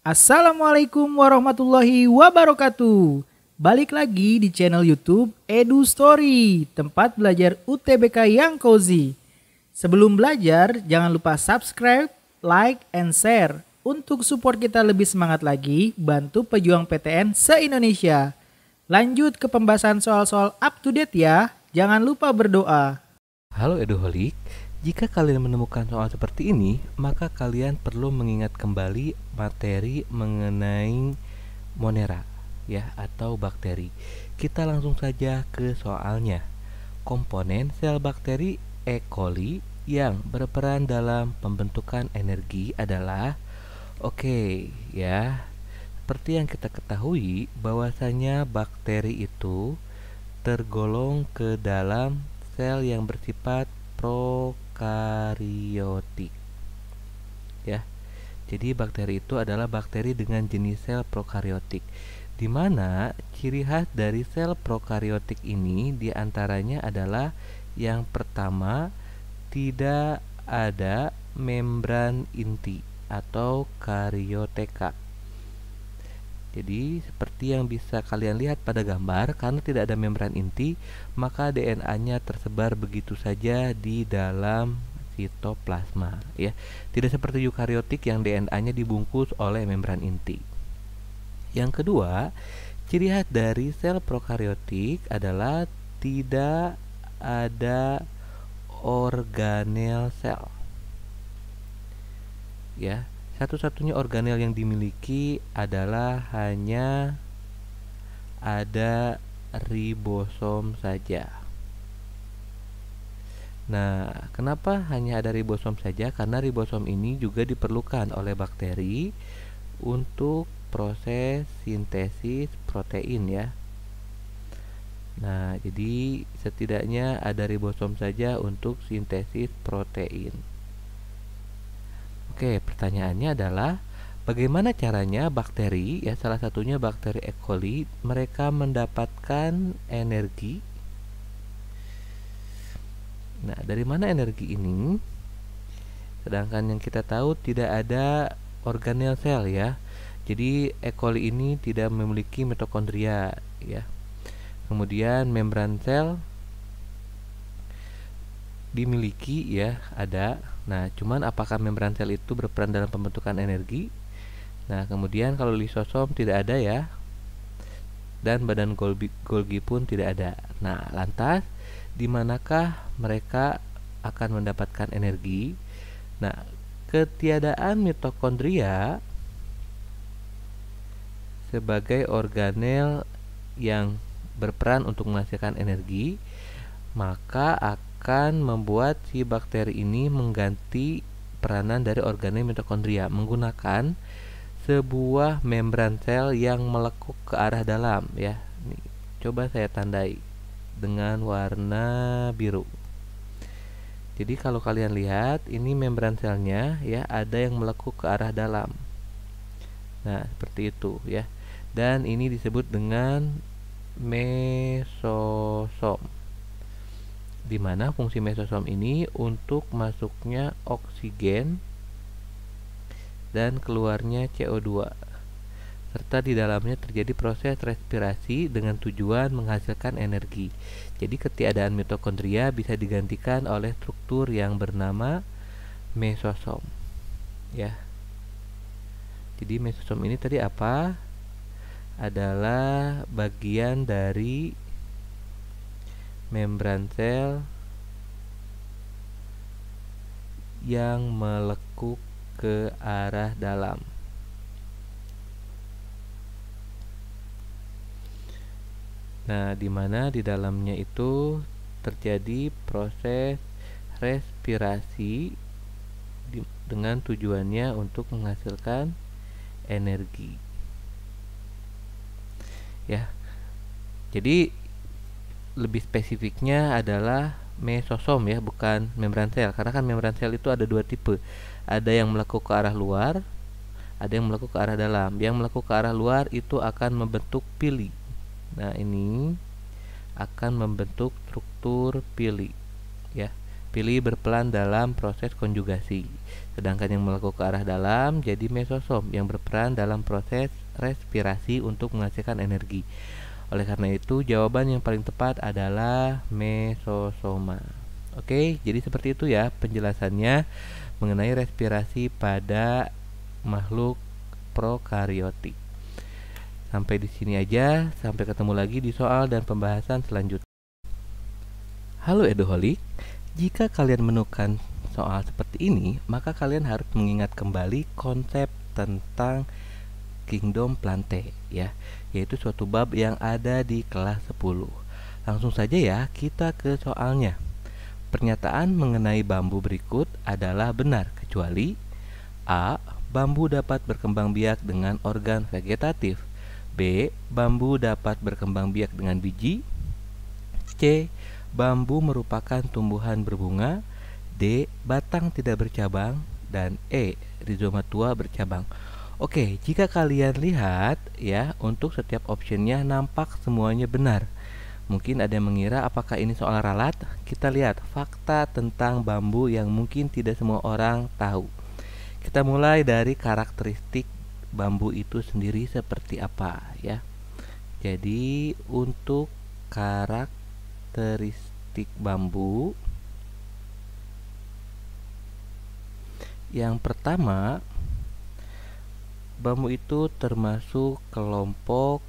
Assalamualaikum warahmatullahi wabarakatuh. Balik lagi di channel YouTube Edu Story, tempat belajar UTBK yang cozy. Sebelum belajar, jangan lupa subscribe, like, and share. Untuk support kita lebih semangat lagi, bantu pejuang PTN se-Indonesia. Lanjut ke pembahasan soal-soal up to date ya. Jangan lupa berdoa. Halo Eduholik, jika kalian menemukan soal seperti ini, maka kalian perlu mengingat kembali materi mengenai Monera ya atau bakteri. Kita langsung saja ke soalnya. Komponen sel bakteri E. coli yang berperan dalam pembentukan energi adalah seperti yang kita ketahui bahwasanya bakteri itu tergolong ke dalam sel yang bersifat prokariotik ya. Jadi bakteri itu adalah bakteri dengan jenis sel prokariotik, di mana ciri khas dari sel prokariotik ini diantaranya adalah yang pertama, tidak ada membran inti atau karioteka. Jadi seperti yang bisa kalian lihat pada gambar, karena tidak ada membran inti, maka DNA-nya tersebar begitu saja di dalam sitoplasma ya. Tidak seperti eukariotik yang DNA-nya dibungkus oleh membran inti. Yang kedua, ciri khas dari sel prokariotik adalah tidak ada organel sel. Ya. Satu-satunya organel yang dimiliki adalah hanya ada ribosom saja. Nah, kenapa hanya ada ribosom saja? Karena ribosom ini juga diperlukan oleh bakteri untuk proses sintesis protein ya. Nah, jadi setidaknya ada ribosom saja untuk sintesis protein. Oke, pertanyaannya adalah bagaimana caranya bakteri, ya salah satunya bakteri E. coli, mereka mendapatkan energi. Nah, dari mana energi ini? Sedangkan yang kita tahu tidak ada organel sel ya. Jadi E. coli ini tidak memiliki mitokondria ya. Kemudian membran sel dimiliki ya, ada. Nah, cuman apakah membran sel itu berperan dalam pembentukan energi? Nah, kemudian kalau lisosom tidak ada ya. Dan badan Golgi pun tidak ada. Nah, lantas di manakah mereka akan mendapatkan energi? Nah, ketiadaan mitokondria sebagai organel yang berperan untuk menghasilkan energi, maka akan membuat si bakteri ini mengganti peranan dari organel mitokondria menggunakan sebuah membran sel yang melekuk ke arah dalam ya. Nih, coba saya tandai dengan warna biru. Jadi kalau kalian lihat ini membran selnya ya, ada yang melekuk ke arah dalam. Nah, seperti itu ya. Dan ini disebut dengan mesosom, di mana fungsi mesosom ini untuk masuknya oksigen dan keluarnya CO2, serta di dalamnya terjadi proses respirasi dengan tujuan menghasilkan energi. Jadi ketiadaan mitokondria bisa digantikan oleh struktur yang bernama mesosom ya. Jadi mesosom ini tadi apa? Adalah bagian dari membran sel yang melekuk ke arah dalam. Nah, di mana di dalamnya itu terjadi proses respirasi dengan tujuannya untuk menghasilkan energi. Ya. Jadi lebih spesifiknya adalah mesosom ya, bukan membran sel. Karena kan membran sel itu ada dua tipe. Ada yang melekuk ke arah luar, ada yang melekuk ke arah dalam. Yang melekuk ke arah luar itu akan membentuk pili. Nah, ini akan membentuk struktur pili ya. Pilih berpelan dalam proses konjugasi. Sedangkan yang melengkung ke arah dalam jadi mesosom yang berperan dalam proses respirasi untuk menghasilkan energi. Oleh karena itu, jawaban yang paling tepat adalah mesosoma. Oke, jadi seperti itu ya penjelasannya mengenai respirasi pada makhluk prokariotik. Sampai di sini aja, sampai ketemu lagi di soal dan pembahasan selanjutnya. Halo Eduholik, jika kalian menemukan soal seperti ini, maka kalian harus mengingat kembali konsep tentang Kingdom Plantae ya, yaitu suatu bab yang ada di kelas 10. Langsung saja ya, kita ke soalnya. Pernyataan mengenai bambu berikut adalah benar kecuali A. Bambu dapat berkembang biak dengan organ vegetatif. B. Bambu dapat berkembang biak dengan biji. C. Bambu merupakan tumbuhan berbunga. D. Batang tidak bercabang. Dan E. Rizoma tua bercabang. Oke, jika kalian lihat ya, untuk setiap optionnya nampak semuanya benar. Mungkin ada yang mengira apakah ini soal ralat? Kita lihat fakta tentang bambu yang mungkin tidak semua orang tahu. Kita mulai dari karakteristik bambu itu sendiri seperti apa ya. Jadi untuk karakteristik bambu, yang pertama, bambu itu termasuk kelompok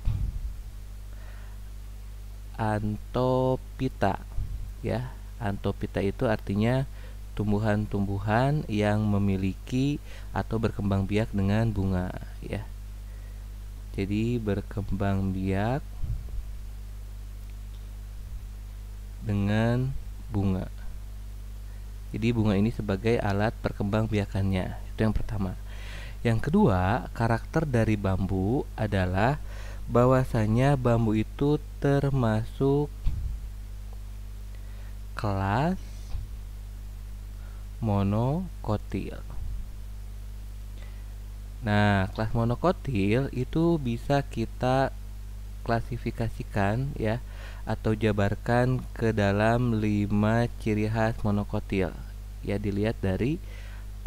Anthophyta ya. Anthophyta itu artinya tumbuhan-tumbuhan yang memiliki atau berkembang biak dengan bunga ya. Jadi berkembang biak dengan bunga. Jadi bunga ini sebagai alat perkembang biakannya. Itu yang pertama. Yang kedua, karakter dari bambu adalah bahwasanya bambu itu termasuk kelas monokotil. Nah, kelas monokotil itu bisa kita klasifikasikan ya, atau jabarkan ke dalam 5 ciri khas monokotil. Ya, dilihat dari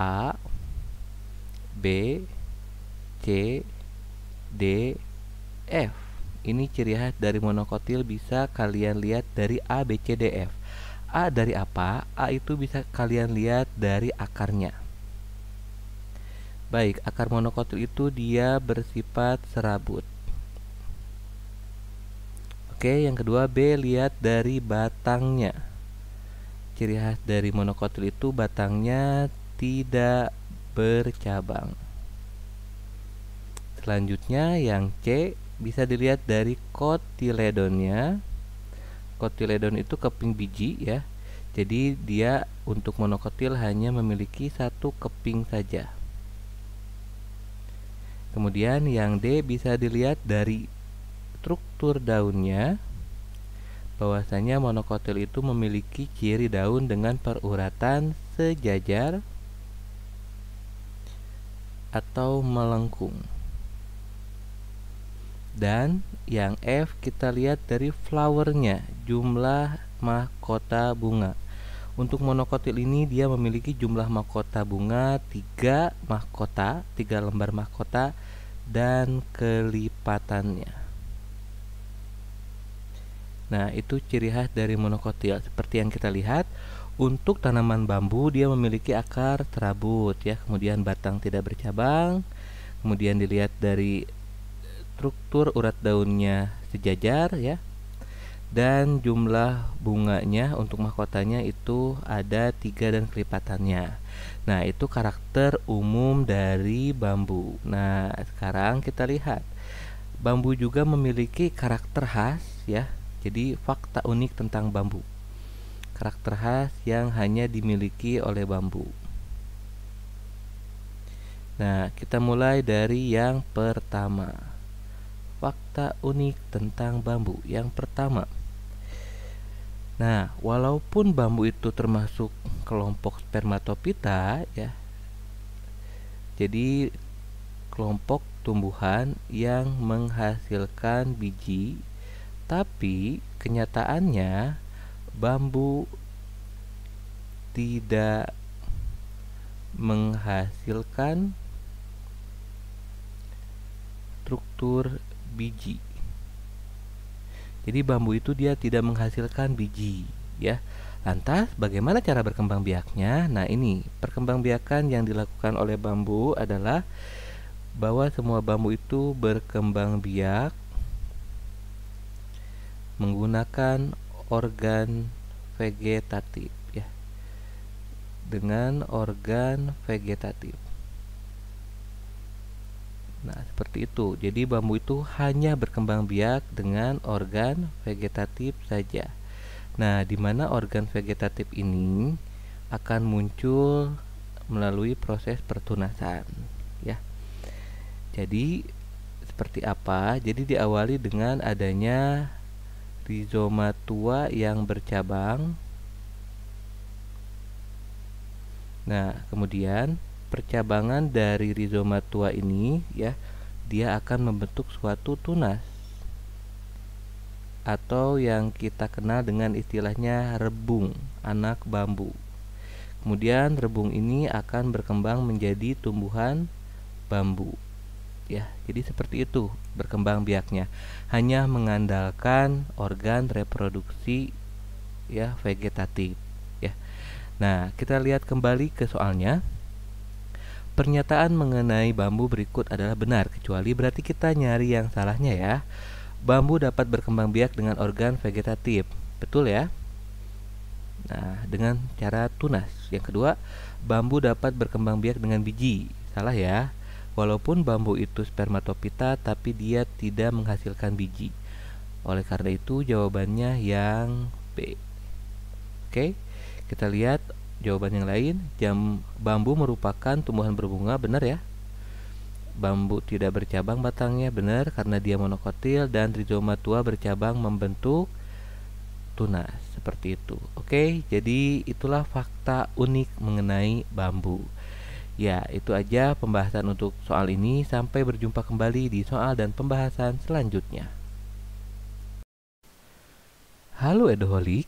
A, B, C, D, F. Ini ciri khas dari monokotil bisa kalian lihat dari A, B, C, D, F. A dari apa? A itu bisa kalian lihat dari akarnya. Baik, akar monokotil itu dia bersifat serabut. Oke, yang kedua B, lihat dari batangnya. Ciri khas dari monokotil itu batangnya tidak bercabang. Selanjutnya yang C, bisa dilihat dari kotiledonnya. Kotiledon itu keping biji ya. Jadi dia untuk monokotil hanya memiliki satu keping saja. Kemudian yang D, bisa dilihat dari struktur daunnya, bahwasanya monokotil itu memiliki ciri daun dengan peruratan sejajar atau melengkung. Dan yang F, kita lihat dari flowernya, jumlah mahkota bunga. Untuk monokotil ini dia memiliki jumlah mahkota bunga 3 mahkota, 3 lembar mahkota dan kelipatannya. Nah, itu ciri khas dari monokotil. Seperti yang kita lihat, untuk tanaman bambu dia memiliki akar serabut ya, kemudian batang tidak bercabang, kemudian dilihat dari struktur urat daunnya sejajar ya, dan jumlah bunganya untuk mahkotanya itu ada 3 dan kelipatannya. Nah, itu karakter umum dari bambu. Nah, sekarang kita lihat bambu juga memiliki karakter khas ya. Jadi fakta unik tentang bambu, karakter khas yang hanya dimiliki oleh bambu. Nah, kita mulai dari yang pertama. Fakta unik tentang bambu. Yang pertama, nah, walaupun bambu itu termasuk kelompok spermatophyta ya, jadi kelompok tumbuhan yang menghasilkan biji, tapi kenyataannya bambu tidak menghasilkan struktur biji. Jadi bambu itu dia tidak menghasilkan biji, ya. Lantas bagaimana cara berkembang biaknya? Nah, ini perkembangbiakan yang dilakukan oleh bambu adalah bahwa semua bambu itu berkembang biak menggunakan organ vegetatif, ya. Dengan organ vegetatif. Nah, seperti itu. Jadi bambu itu hanya berkembang biak dengan organ vegetatif saja. Nah, di mana organ vegetatif ini akan muncul melalui proses pertunasan, ya. Jadi seperti apa? Jadi diawali dengan adanya rizoma tua yang bercabang. Nah, kemudian percabangan dari rizoma tua ini, ya, dia akan membentuk suatu tunas atau yang kita kenal dengan istilahnya rebung anak bambu. Kemudian rebung ini akan berkembang menjadi tumbuhan bambu, ya. Jadi seperti itu berkembang biaknya, hanya mengandalkan organ reproduksi, ya, vegetatif, ya. Nah, kita lihat kembali ke soalnya. Pernyataan mengenai bambu berikut adalah benar, kecuali berarti kita nyari yang salahnya, ya. Bambu dapat berkembang biak dengan organ vegetatif, betul ya? Nah, dengan cara tunas. Yang kedua, bambu dapat berkembang biak dengan biji, salah ya. Walaupun bambu itu spermatopita, tapi dia tidak menghasilkan biji. Oleh karena itu, jawabannya yang B. Oke, kita lihat jawaban yang lain. Bambu merupakan tumbuhan berbunga, benar ya. Bambu tidak bercabang batangnya, benar, karena dia monokotil, dan rizoma tua bercabang membentuk tunas, seperti itu. Oke, jadi itulah fakta unik mengenai bambu. Ya, itu aja pembahasan untuk soal ini. Sampai berjumpa kembali di soal dan pembahasan selanjutnya. Halo Edoholik,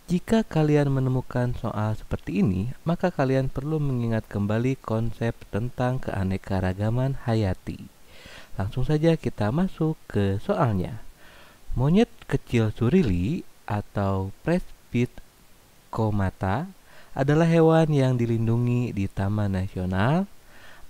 jika kalian menemukan soal seperti ini, maka kalian perlu mengingat kembali konsep tentang keanekaragaman hayati. Langsung saja kita masuk ke soalnya. Monyet kecil surili atau Presbit comata adalah hewan yang dilindungi di Taman Nasional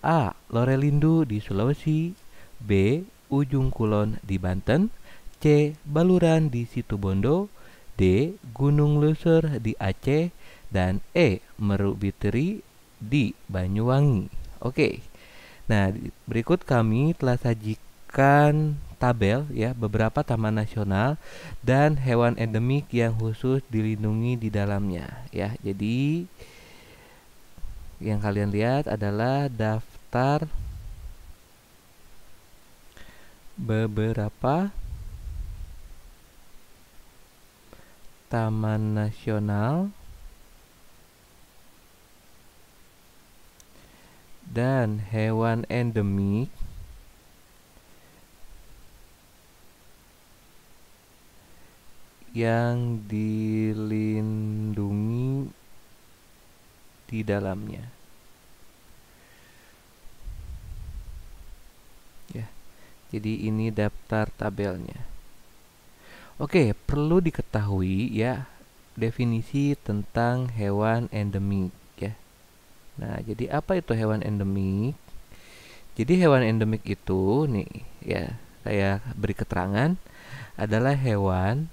A. Lorelindu di Sulawesi, B. Ujung Kulon di Banten, C. Baluran di Situbondo, D. Gunung Luser di Aceh, dan E. Meru Biteri di Banyuwangi. Oke. Nah, berikut kami telah sajikan tabel, ya, beberapa taman nasional dan hewan endemik yang khusus dilindungi di dalamnya, ya. Jadi yang kalian lihat adalah daftar beberapa taman nasional dan hewan endemik yang dilindungi di dalamnya, ya. Jadi ini daftar tabelnya. Oke, perlu diketahui, ya, definisi tentang hewan endemik, ya. Nah, jadi apa itu hewan endemik? Jadi hewan endemik itu nih, ya, saya beri keterangan, adalah hewan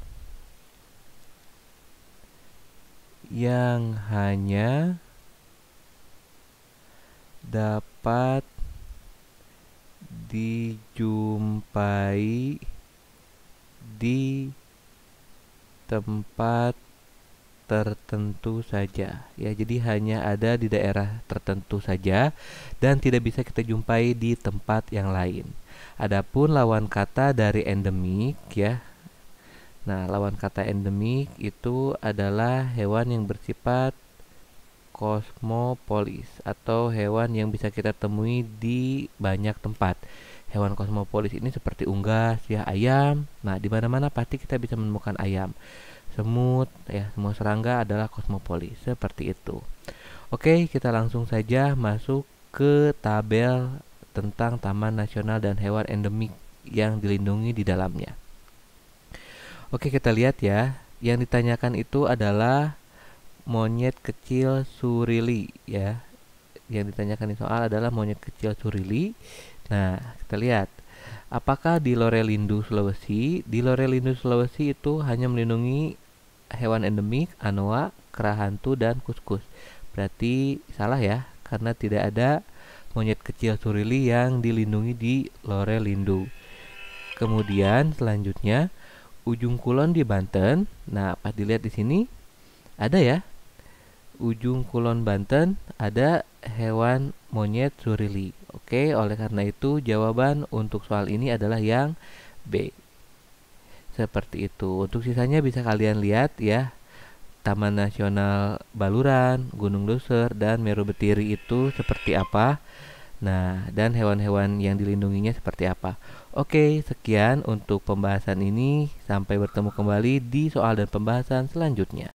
yang hanya dapat dijumpai di tempat tertentu saja, ya. Jadi hanya ada di daerah tertentu saja dan tidak bisa kita jumpai di tempat yang lain. Adapun lawan kata dari endemik, ya. Nah, lawan kata endemik itu adalah hewan yang bersifat kosmopolis atau hewan yang bisa kita temui di banyak tempat. Hewan kosmopolis ini seperti unggas, ya, ayam. Nah, di mana-mana pasti kita bisa menemukan ayam. semut ya, semua serangga adalah kosmopolit, seperti itu. Oke, kita langsung saja masuk ke tabel tentang Taman Nasional dan hewan endemik yang dilindungi di dalamnya. Oke, kita lihat ya. Yang ditanyakan itu adalah monyet kecil surili ya. Yang ditanyakan di soal adalah monyet kecil surili. Nah, kita lihat. Apakah di Lorelindo Sulawesi? Di Lorelindo Sulawesi itu hanya melindungi hewan endemik, anoa, kera hantu, dan kuskus. Berarti salah ya, karena tidak ada monyet kecil surili yang dilindungi di Lorelindo. Kemudian selanjutnya Ujung Kulon di Banten. Nah, pas dilihat di sini ada ya. Ujung Kulon Banten ada hewan monyet surili. Oke, oleh karena itu jawaban untuk soal ini adalah yang B. Seperti itu. Untuk sisanya bisa kalian lihat ya. Taman Nasional Baluran, Gunung Luser, dan Meru Betiri itu seperti apa. Nah, dan hewan-hewan yang dilindunginya seperti apa. Oke, sekian untuk pembahasan ini. Sampai bertemu kembali di soal dan pembahasan selanjutnya.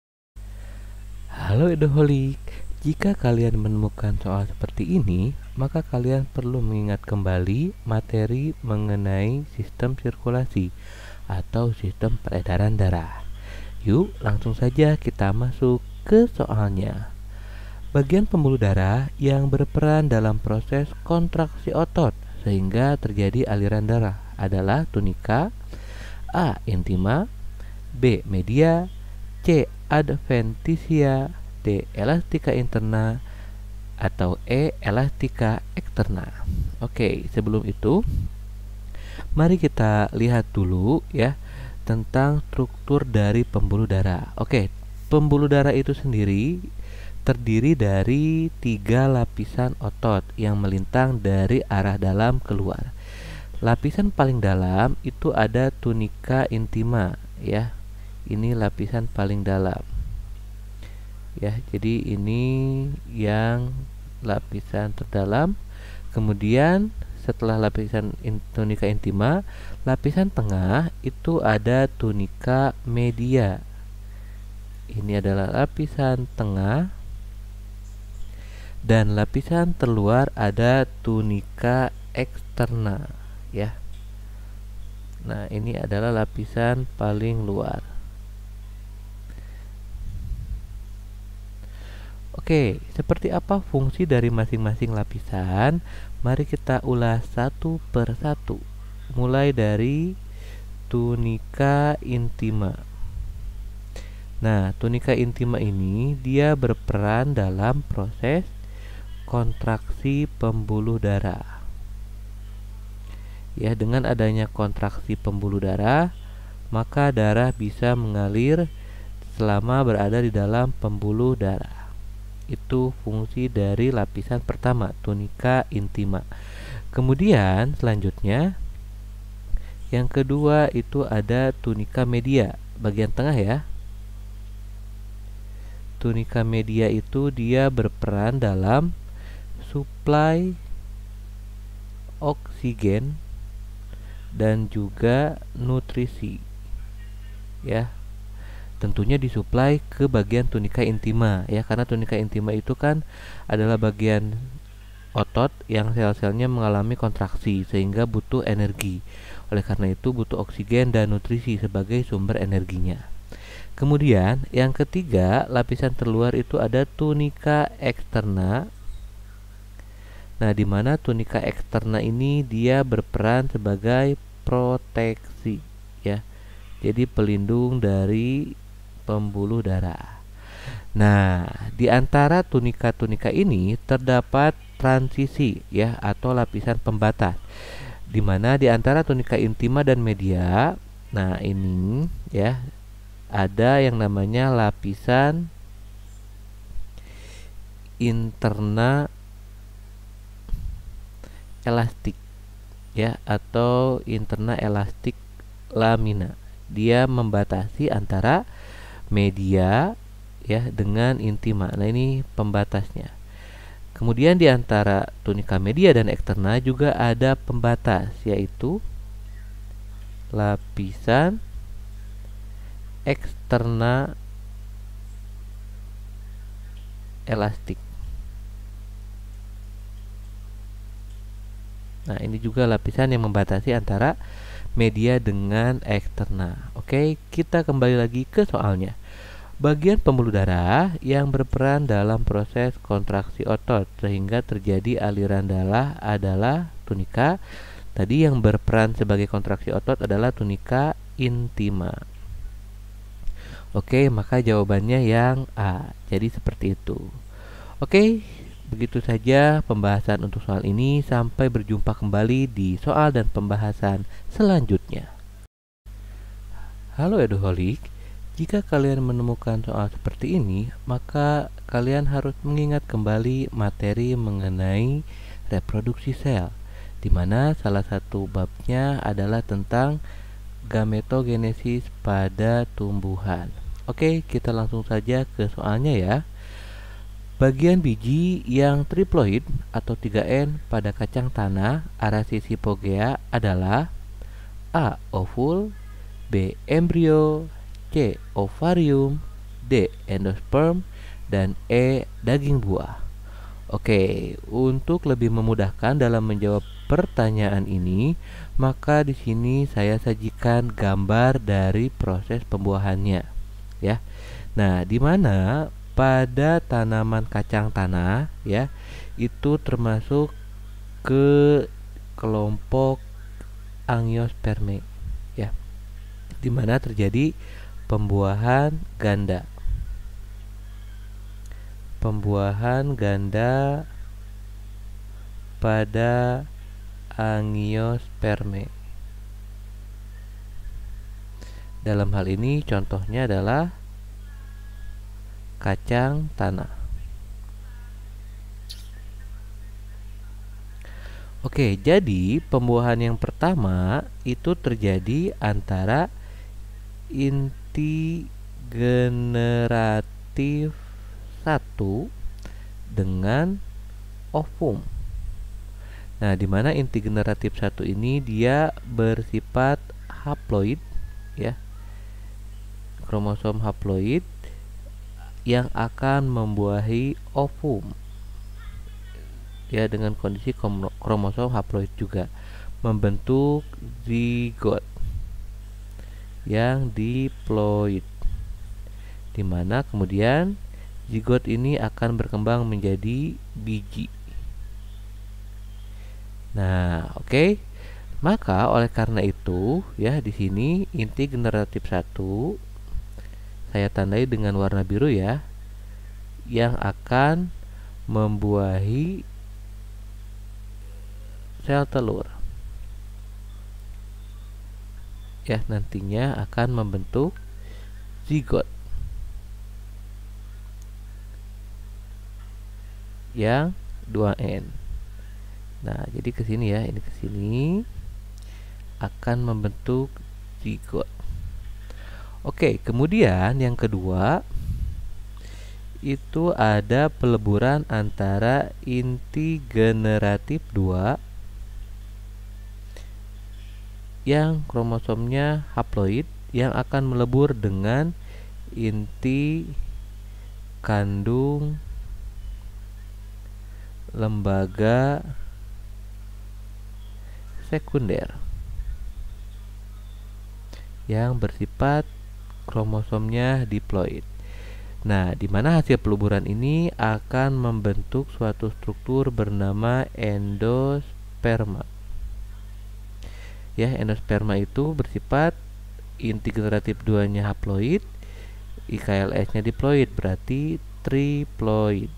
Halo Eduholik, jika kalian menemukan soal seperti ini, maka kalian perlu mengingat kembali materi mengenai sistem sirkulasi atau sistem peredaran darah. Yuk, langsung saja kita masuk ke soalnya. Bagian pembuluh darah yang berperan dalam proses kontraksi otot sehingga terjadi aliran darah adalah tunika, A. Intima, B. Media, C. Adventitia, D. Elastica interna, atau E. Elastica externa. Oke, sebelum itu mari kita lihat dulu ya tentang struktur dari pembuluh darah. Oke, pembuluh darah itu sendiri terdiri dari 3 lapisan otot yang melintang dari arah dalam keluar. Lapisan paling dalam itu ada tunika intima ya. Ini lapisan paling dalam. Ya, jadi ini yang lapisan terdalam. Kemudian setelah lapisan tunika intima, lapisan tengah itu ada tunika media. Ini adalah lapisan tengah. Dan lapisan terluar ada tunika eksterna ya. Nah, ini adalah lapisan paling luar. Oke, seperti apa fungsi dari masing-masing lapisan? Mari kita ulas satu per satu. Mulai dari tunika intima. Nah, tunika intima ini dia berperan dalam proses kontraksi pembuluh darah. Ya, dengan adanya kontraksi pembuluh darah, maka darah bisa mengalir selama berada di dalam pembuluh darah. Itu fungsi dari lapisan pertama, tunika intima. Kemudian selanjutnya yang kedua itu ada tunika media, bagian tengah ya. Tunika media itu dia berperan dalam suplai oksigen dan juga nutrisi ya. Tentunya disuplai ke bagian tunika intima ya, karena tunika intima itu kan adalah bagian otot yang sel-selnya mengalami kontraksi sehingga butuh energi. Oleh karena itu butuh oksigen dan nutrisi sebagai sumber energinya. Kemudian yang ketiga, lapisan terluar itu ada tunika eksterna. Nah, di mana tunika eksterna ini dia berperan sebagai proteksi ya. Jadi pelindung dari pembuluh darah. Nah, di antara tunika-tunika ini terdapat transisi ya atau lapisan pembatas. Di mana di antara tunika intima dan media, nah ini ya ada yang namanya lapisan interna elastik ya atau interna elastik lamina. Dia membatasi antara media ya dengan intima. Nah, ini pembatasnya. Kemudian di antara tunika media dan eksterna juga ada pembatas, yaitu lapisan eksterna elastik. Nah, ini juga lapisan yang membatasi antara media dengan eksterna. Oke, kita kembali lagi ke soalnya. Bagian pembuluh darah yang berperan dalam proses kontraksi otot sehingga terjadi aliran darah adalah tunika. Tadi yang berperan sebagai kontraksi otot adalah tunika intima. Oke, maka jawabannya yang A. Jadi seperti itu. Oke, begitu saja pembahasan untuk soal ini. Sampai berjumpa kembali di soal dan pembahasan selanjutnya. Halo Eduholik, jika kalian menemukan soal seperti ini, maka kalian harus mengingat kembali materi mengenai reproduksi sel, di mana salah satu babnya adalah tentang gametogenesis pada tumbuhan. Oke, kita langsung saja ke soalnya ya. Bagian biji yang triploid atau 3N pada kacang tanah Arasis hypogea adalah A. Ovul, B. Embrio, C. Ovarium, D. Endosperm, dan E. Daging buah. Oke, untuk lebih memudahkan dalam menjawab pertanyaan ini, maka di sini saya sajikan gambar dari proses pembuahannya, ya. Nah, di mana pada tanaman kacang tanah, ya, itu termasuk ke kelompok Angiospermae, ya, di mana terjadi pembuahan ganda. Pembuahan ganda pada Angiospermae. Dalam hal ini contohnya adalah kacang tanah. Oke, jadi pembuahan yang pertama itu terjadi antara inti generatif 1 dengan ovum. Nah, di mana inti generatif 1 ini dia bersifat haploid, ya. Kromosom haploid yang akan membuahi ovum, ya, dengan kondisi kromosom haploid juga membentuk zigot yang diploid, di mana kemudian zigot ini akan berkembang menjadi biji. Nah, oke. Maka oleh karena itu, ya, di sini inti generatif 1 saya tandai dengan warna biru, ya, yang akan membuahi sel telur, ya, nantinya akan membentuk zigot yang 2N. Nah, jadi ke sini ya, ini ke sini akan membentuk zigot. Oke, kemudian yang kedua itu ada peleburan antara inti generatif 2 yang kromosomnya haploid yang akan melebur dengan inti kandung lembaga sekunder yang bersifat kromosomnya diploid. Nah, di mana hasil peleburan ini akan membentuk suatu struktur bernama endosperma. Ya, endosperma itu bersifat inti generatif 2-nya haploid, IKLS-nya diploid, berarti triploid.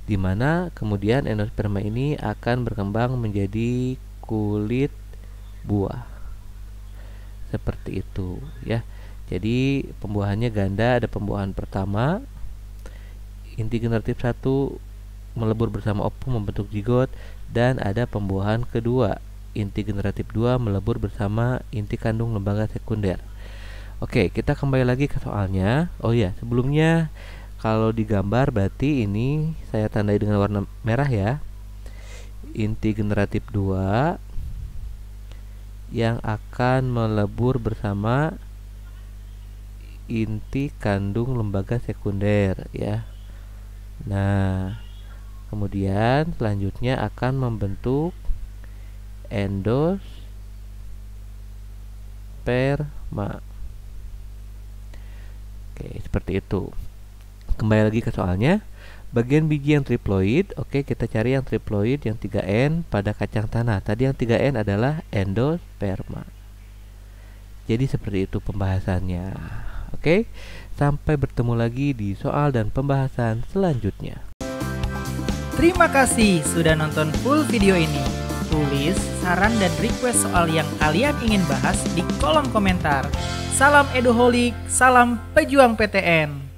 Di mana kemudian endosperma ini akan berkembang menjadi kulit buah. Seperti itu, ya. Jadi pembuahannya ganda, ada pembuahan pertama inti generatif 1 melebur bersama ovum membentuk zigot, dan ada pembuahan kedua inti generatif 2 melebur bersama inti kandung lembaga sekunder. Oke, kita kembali lagi ke soalnya. Oh ya, sebelumnya kalau digambar berarti ini saya tandai dengan warna merah, ya. Inti generatif 2 yang akan melebur bersama inti kandung lembaga sekunder ya. Nah, kemudian selanjutnya akan membentuk endosperma. Oke, seperti itu. Kembali lagi ke soalnya. Bagian biji yang triploid, oke, kita cari yang triploid yang 3N pada kacang tanah. Tadi yang 3N adalah endosperma. Jadi seperti itu pembahasannya. Oke, sampai bertemu lagi di soal dan pembahasan selanjutnya. Terima kasih sudah nonton full video ini. Tulis saran dan request soal yang kalian ingin bahas di kolom komentar. Salam Eduholik, salam pejuang PTN.